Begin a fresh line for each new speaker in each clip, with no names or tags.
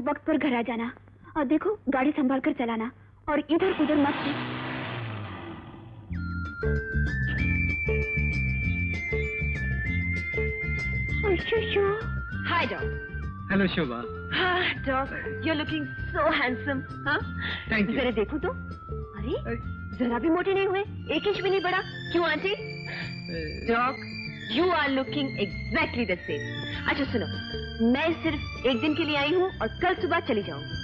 वक्त पर घर आ जाना। और देखो गाड़ी संभाल कर चलाना और इधर उधर मत।
Hi dog.
हेलो शोभा।
हाँ dog, you are looking so handsome. हाँ
थैंक यू।
जरा देखो तो। अरे जरा भी मोटे नहीं हुए, 1 इंच भी नहीं बढ़ा। क्यों aunty? Dog you are looking exactly the same. अच्छा सुनो, मैं सिर्फ 1 दिन के लिए आई हूँ और कल सुबह चली जाऊंगी।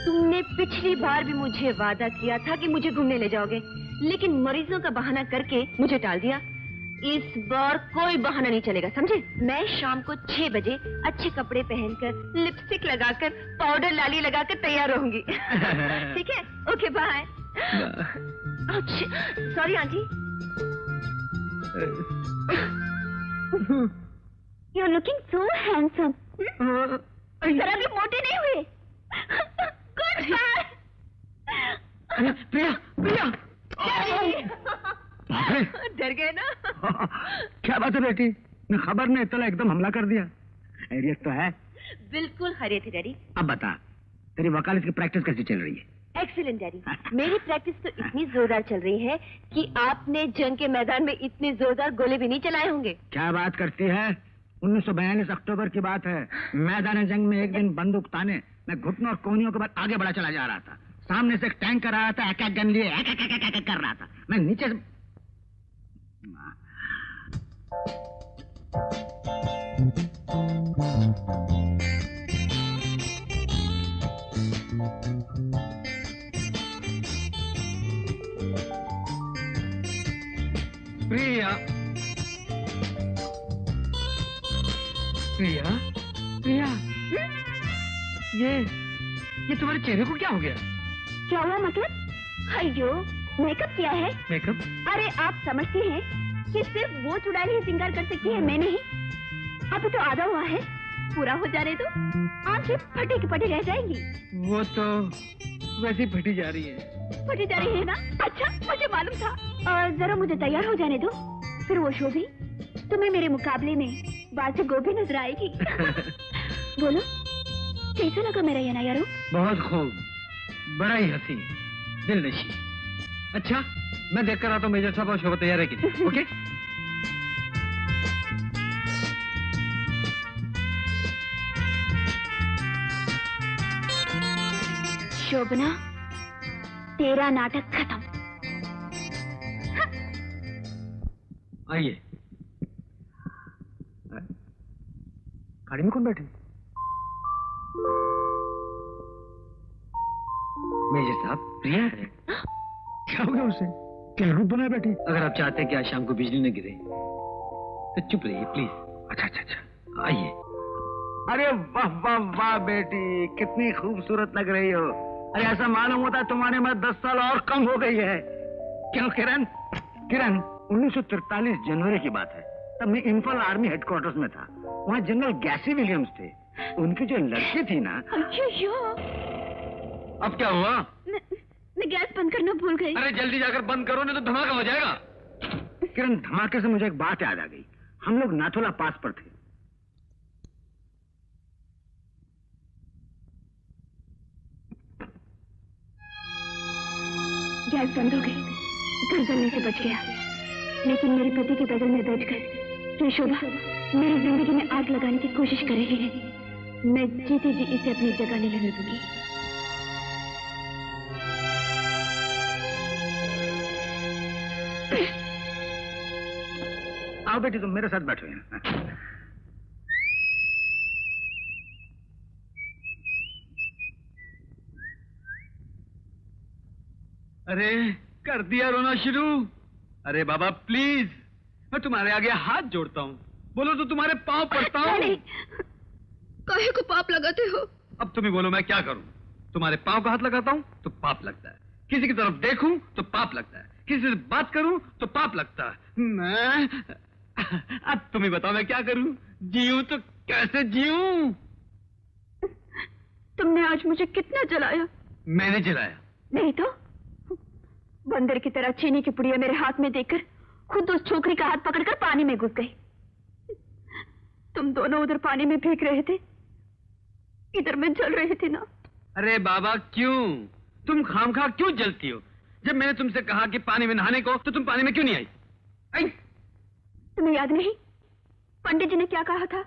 तुमने पिछली बार भी मुझे वादा किया था कि मुझे घूमने ले जाओगे, लेकिन मरीजों का बहाना करके मुझे टाल दिया। इस बार कोई बहाना नहीं चलेगा, समझे? मैं शाम को 6 बजे अच्छे कपड़े पहनकर, लिपस्टिक लगाकर, पाउडर लाली लगाकर तैयार रहूंगी। ठीक है? Okay bye. Sorry aunty.
You looking so handsome. जरा भी मोटे नहीं हुए। Good bye.
प्रिया प्रिया
डर गए ना?
क्या बात है बेटी, मैं खबर नहीं तला एकदम हमला कर दिया। खैरियत तो है?
बिल्कुल खैरियत है डैडी।
अब बता, तेरी वकालत की प्रैक्टिस कैसी चल रही है?
Excellent daddy. मेरी प्रैक्टिस तो इतनी जोरदार चल रही है कि आपने जंग के मैदान में इतने जोरदार गोले भी नहीं चलाए होंगे।
क्या बात करती है? 1942 अक्टूबर की बात है। मैदान जंग में एक दिन बंदूक ताने मैं घुटनों और कोहनियों के बाद आगे बढ़ा चला जा रहा था। सामने से एक टैंक आ रहा था, एक गन लिए एक कर रहा था। मैं नीचे से प्रिया प्रिया प्रिया, ये तुम्हारे चेहरे को क्या हो गया?
क्या हुआ मतलब? हाइयो, मेकअप किया है।
मेकअप?
अरे आप समझती हैं कि सिर्फ वो चुड़ैल ही श्रृंगार कर सकती है, मैं नहीं। अभी तो आधा हुआ है, पूरा हो जाने दो, आंखें फटी की फटी रह जाएंगी।
वो तो वैसे ही फटी जा रही है।
फटी जा रही है ना? अच्छा, मुझे मालूम था। और जरा मुझे तैयार हो जाने दो, फिर वो शोभी तुम्हें मेरे मुकाबले में बाल से गोभी नजर आएगी। बोलो, कैसा लगा मेरा ये नया रूप?
बहुत खूब, बड़ा ही हसीन, दिल नशी। अच्छा, मैं देख कर आता हूँ मेजर साहब और शोभा तैयार है कि नहीं। ओके?
शोभना, तेरा नाटक खत्म।
आइए। गाड़ी में कौन बैठे? मेजर साहब, प्रिया है। क्या हो गया उसे? क्या रूप बनाए बैठी? अगर आप चाहते हैं कि आज शाम को बिजली न गिरे तो चुप रहिए प्लीज। अच्छा अच्छा अच्छा, आइए। अरे वाह वाह वाह बेटी, कितनी खूबसूरत लग रही हो। अरे ऐसा मालूम होता है तुम्हारे में 10 साल और कम हो गई है। क्यों किरण? किरण, 1943 जनवरी की बात है। तब मैं इंफाल आर्मी हेडक्वार्टर्स में था। वहाँ जनरल गैसी विलियम्स थे। उनकी जो लड़की थी ना। अब क्या हुआ?
मैं गैस बंद करना भूल गई।
अरे जल्दी जाकर बंद करो, नहीं तो धमाका हो जाएगा। किरण, धमाके से मुझे एक बात याद आ गई। हम लोग नाथुला पास पर थे।
गैस बंद हो गई, घर जलने से बच गया। लेकिन मेरे पति के बगल में बैठकर ये शोभा मेरी जिंदगी में आग लगाने की कोशिश कर रही है। मैं जीते जी इसे अपनी जगह नहीं लेने दूंगी।
आओ बेटी, तुम मेरे साथ बैठो यहाँ। अरे कर दिया रोना शुरू? अरे बाबा प्लीज, मैं तुम्हारे आगे हाथ जोड़ता हूँ, बोलो तो तुम्हारे पांव पड़ता हूँ।
काहे को पाप लगाते हो?
अब तुम ही बोलो मैं क्या करूँ? तुम्हारे पांव का हाथ लगाता हूँ तो पाप लगता है, किसी की तरफ देखूं तो पाप लगता है, किसी से बात करूं तो पाप लगता है। मैं अब तुम ही बताओ मैं क्या करूं? जीऊं तो कैसे जीऊं?
तुमने आज मुझे कितना जलाया?
मैंने जलाया
नहीं तो बंदर की तरह चीनी की पुड़िया मेरे हाथ में देकर खुद उस छोकरी का हाथ पकड़कर पानी में घुस गई। तुम दोनों उधर पानी में भीग रहे थे, इधर मैं जल रही थी ना।
अरे बाबा क्यों? तुम खामखा क्यों जलती हो? जब मैंने तुमसे कहा कि पानी में नहाने को, तो तुम पानी में क्यों नहीं आई?
तुम्हें याद नहीं पंडित जी ने क्या कहा था?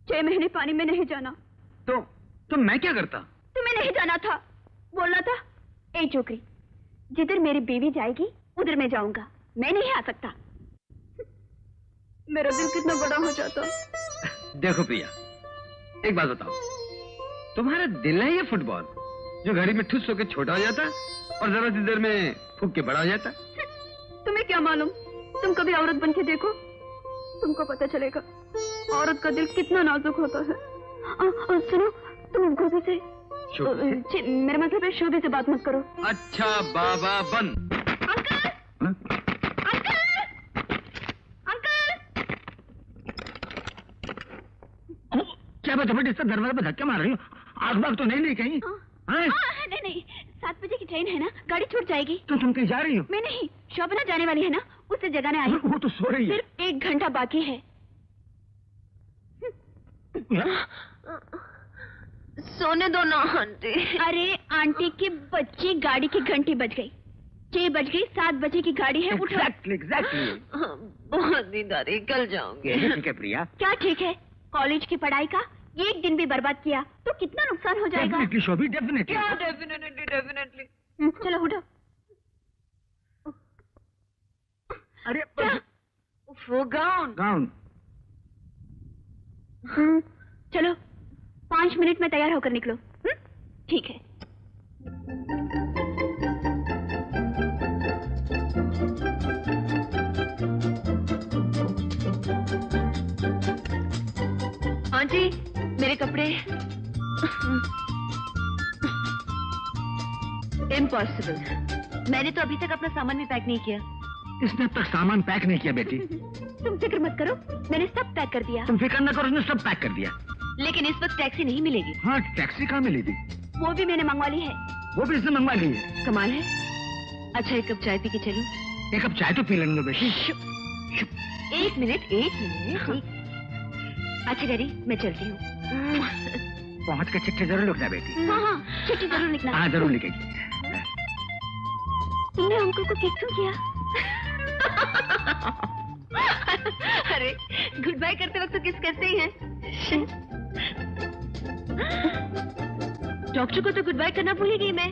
6 महीने पानी में नहीं जाना।
तो मैं क्या करता?
तुम्हें नहीं जाना था, बोलना था ए छोकरी, जिधर मेरी बीवी जाएगी उधर मैं जाऊंगा, मैं नहीं आ सकता। मेरा दिल कितना बड़ा हो जाता।
देखो प्रिया, एक बात बताओ, तुम्हारा दिल है या फुटबॉल जो घड़ी में ठुस होकर छोटा हो जाता और जरा सी देर में फूक के बड़ा हो जाता?
तुम्हें क्या मालूम, तुम कभी औरत बन के देखो, तुमको पता चलेगा औरत का दिल कितना नाजुक होता है। सुनो, तुम गोभी से मेरा मतलब है शोभे से बात मत करो।
अच्छा बाबा बन।
अंकल! अंकल! अंकल!
क्या बात है, इसका दरवाजा पे धक्के मार रही हो? आग बाग तो नहीं कहीं?
नहीं, 7 बजे की ट्रेन है ना, गाड़ी छूट जाएगी।
तो तुम कहीं जा रही हो?
मैं नहीं, शोभना जाने वाली है ना, उसे जगाने आई।
वो तो सो रही है।
सिर्फ 1 घंटा बाकी है।
सोने दो ना आंटी।
अरे आंटी की बच्ची, गाड़ी की घंटी बज गई, 6 बज गई, 7 बजे की गाड़ी है, उठो।
एग्जैक्टली।
बहुत नींद आ रही, कल जाऊंगी।
ठीक है प्रिया।
क्या ठीक है? कॉलेज की पढ़ाई का 1 दिन भी बर्बाद किया तो कितना नुकसान हो जाएगा।
Definitely शोभी, definitely.
क्या डेफिनेटली?
चलो उठो।
अरे
वो गाउन।
चलो 5 मिनट में तैयार होकर निकलो। ठीक है।
आंटी मेरे कपड़े। इम्पॉसिबल, मैंने तो अभी तक अपना सामान भी पैक नहीं किया।
इसने अब तक सामान पैक नहीं किया बेटी।
तुम फिक्र मत करो, मैंने सब पैक कर दिया।
तुम फिक्र न करो, उसने सब पैक कर दिया।
लेकिन इस वक्त टैक्सी नहीं मिलेगी।
हाँ, टैक्सी कहाँ मिलेगी?
वो भी मैंने मंगवा ली है।
वो भी इसने मंगवा ली है।
कमाल है। अच्छा 1 कप चाय पी के चलूं?
1 कप चाय तो पी लेने दो बेटी।
1 मिनट। अच्छा डैडी, मैं चलती हूँ।
पहुंच के चिट्ठी जरूर लिखना बेटी।
हाँ, चिट्ठी जरूर लिखना।
हाँ जरूर लिखेगी।
तुमने अंकल को किस क्यों किया?
अरे गुड बाय करते वक्त तो किस करते ही हैं। डॉक्टर को तो गुड बाय करना भूल ही गई मैं।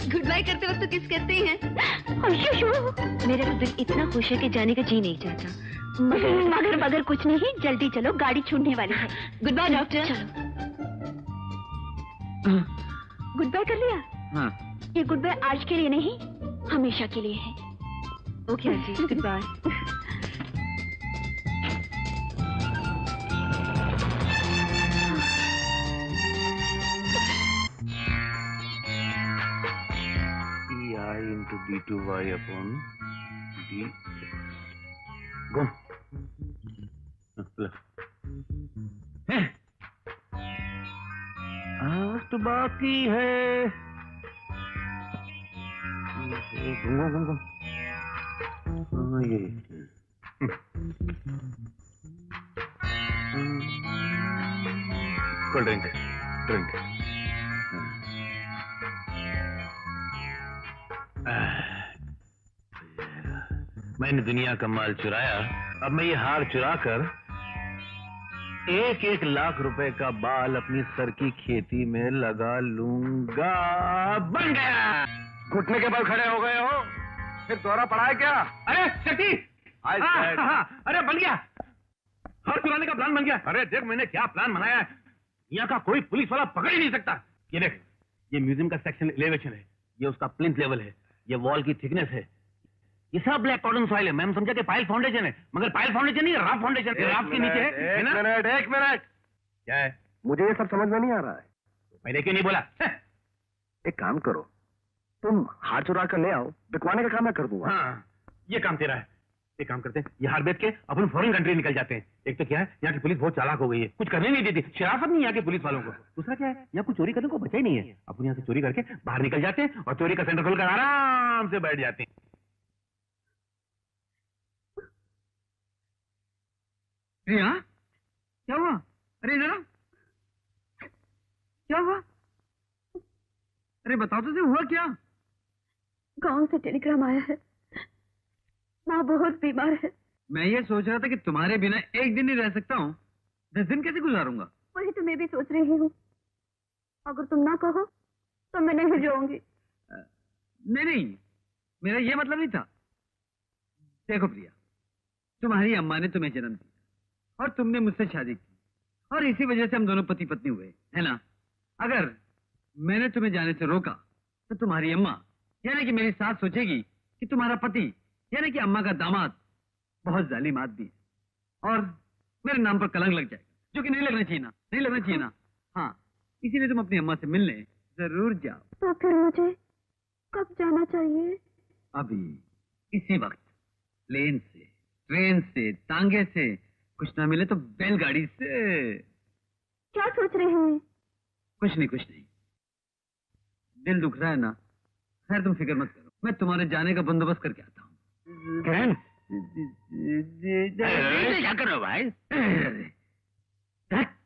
गुड बाय करते वक्त तो किस करते ही हैं। मेरा तो दिल इतना खुश है कि जाने का जी नहीं चाहता।
मगर कुछ नहीं, जल्दी चलो, गाड़ी छूटने वाली है।
Good bye doctor.
Good bye कर लिया?
हाँ।
ये गुड बाय आज के लिए नहीं, हमेशा के लिए है।
Okay aunty, good bye.
EI into D2Y upon D. Go. आज तो बाकी है। घूमो। हाँ ये। Cold drink. मैंने दुनिया का माल चुराया, अब मैं ये हार चुरा कर 1-1 लाख रुपए का बाल अपनी सर की खेती में लगा लूंगा। बन गया।
घुटने के बल खड़े हो गए हो, फिर दौरा पड़ा है क्या?
अरे शक्ति, अरे बन गया, हार चुराने का प्लान बन गया। अरे देख मैंने क्या प्लान बनाया है, यहाँ का कोई पुलिस वाला पकड़ ही नहीं सकता। ये देख, ये म्यूजियम का सेक्शन एलिवेशन है, ये उसका प्लिंथ लेवल है, ये वॉल की थिकनेस है, ये सब ब्लैक कॉटन सॉइल है। मैम समझा कि पाइल फाउंडेशन है, मगर पाइल फाउंडेशन नहीं, राफ फाउंडेशन है। राफ के नीचे है ना?
एक मिनट।
क्या है?
मुझे ये सब समझ में नहीं आ रहा है।
पहले क्यों नहीं बोला?
एक काम करो, तुम हार चुरा कर ले आओ, बिकवाने का काम मैं कर दूंगा।
हाँ, ये काम तेरा है। एक काम करते हैं, ये हार बेच के अपन फॉरेन कंट्री निकल जाते हैं। एक तो क्या है, यहाँ की पुलिस बहुत चालाक हो गई है, कुछ करने नहीं देती, शराफत नहीं यहाँ के पुलिस वालों को। दूसरा क्या है, यहाँ कुछ चोरी करने को बचा ही नहीं है। अपन यहाँ से चोरी करके बाहर निकल जाते हैं और चोरी का सेंटर खोलकर आराम से बैठ जाते हैं।
प्रिया, क्या हुआ? अरे जरा क्या हुआ? अरे बताओ तो सही, हुआ क्या?
गांव से टेलीग्राम आया है, माँ बहुत बीमार है।
मैं ये सोच रहा था कि तुम्हारे बिना एक दिन नहीं रह सकता हूँ, 10 दिन कैसे गुजारूंगा?
वही तो मैं भी सोच रही हूँ। अगर तुम ना कहो तो मैं नहीं जाऊंगी।
नहीं नहीं, मेरा ये मतलब नहीं था। देखो प्रिया, तुम्हारी अम्मा ने तुम्हें जन्म दिया और तुमने मुझसे शादी की और इसी वजह से हम दोनों पति पत्नी हुए, है ना? अगर मैंने तुम्हें जाने से रोका तो तुम्हारी अम्मा यानी कि मेरी सास सोचेगी कि तुम्हारा पति यानी कि अम्मा का दामाद बहुत जालिम आदमी है और मेरे नाम पर कलंक लग जाएगा, जो कि नहीं लगना चाहिए ना, नहीं लगना चाहिए ना। हाँ, इसीलिए तुम अपनी अम्मा से मिलने जरूर जाओ।
तो फिर मुझे कब जाना चाहिए?
अभी, इसी वक्त, प्लेन से, ट्रेन से, तांगे से, कुछ ना मिले तो बैलगाड़ी से।
क्या सोच रहे हैं?
कुछ नहीं, कुछ नहीं। दिल दुख रहा है ना? खैर तुम फिक्र मत करो, मैं तुम्हारे जाने का बंदोबस्त करके आता हूँ।
क्या कर रहे हो भाई?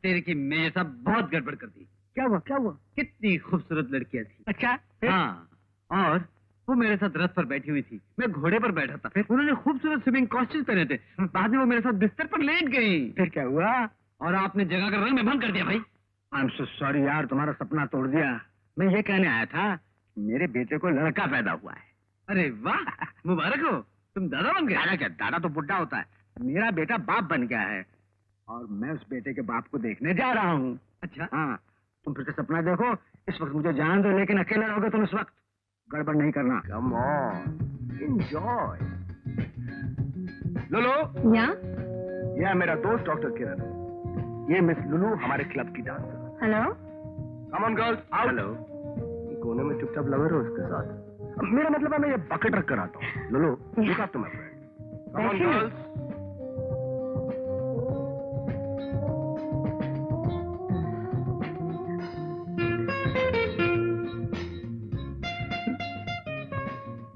तेरे की मैं ये सब बहुत गड़बड़ कर दी।
क्या हुआ, क्या हुआ?
कितनी खूबसूरत लड़कियां थी।
अच्छा,
हाँ, और वो मेरे साथ रथ पर बैठी हुई थी, मैं घोड़े पर बैठा था। उन्होंने खूबसूरत स्विमिंग कॉस्ट्यूम पहने थे। बाद में वो मेरे साथ बिस्तर पर लेट गई।
फिर क्या हुआ?
और आपने जगह का रंग में भंग कर दिया भाई।
आई एम सो सॉरी यार, तुम्हारा सपना तोड़ दिया। मैं ये कहने आया था, मेरे बेटे को लड़का पैदा हुआ है।
अरे वाह, मुबारक हो, तुम दादा बन गए।
दादा क्या, दादा तो बुढ़ा होता है। मेरा बेटा बाप बन गया है और मैं उस बेटे के बाप को देखने जा रहा हूँ।
अच्छा,
हाँ, तुम फिर से सपना देखो। इस वक्त मुझे जान दो, लेकिन अकेले रहोगे तुम इस वक्त। गड़बड़ नहीं करना। Come on, enjoy. लुलू,
या?
यह मेरा दोस्त डॉक्टर किरण। ये मिस लुलू, हमारे क्लब की dancer.
Hello.
Come on girls, out. Hello. कोने में चुपचाप लगे रहो उसके साथ। मेरा मतलब है मैं ये बकेट रख कर आता हूँ। Lulu, look up to my friend. Come on girls.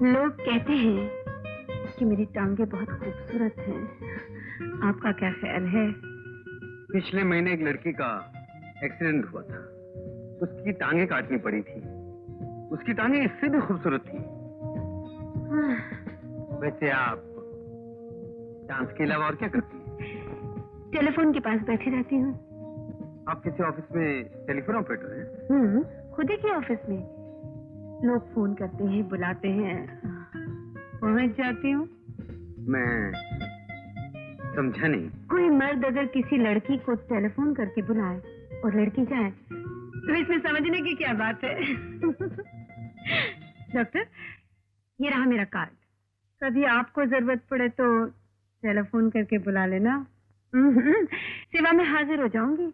लोग कहते हैं कि मेरी टांगे बहुत खूबसूरत हैं। आपका क्या ख्याल है?
पिछले महीने एक लड़की का एक्सीडेंट हुआ था, उसकी टांगे काटनी पड़ी थी। उसकी टांगे इससे भी खूबसूरत थी। वैसे आप डांस के अलावा और क्या करती हैं?
टेलीफोन के पास बैठी रहती हूँ।
आप किसी ऑफिस में टेलीफोन ऑपरेटर हैं?
खुद ही के ऑफिस में। लोग फोन करते हैं, बुलाते हैं, पहुंच जाती हूँ।
मैं समझा नहीं।
कोई मर्द अगर किसी लड़की को टेलीफोन करके बुलाए और लड़की जाए तो इसमें समझने की क्या बात है? डॉक्टर, ये रहा मेरा कार्ड। कभी आपको जरूरत पड़े तो टेलीफोन करके बुला लेना। सेवा में हाजिर हो जाऊंगी।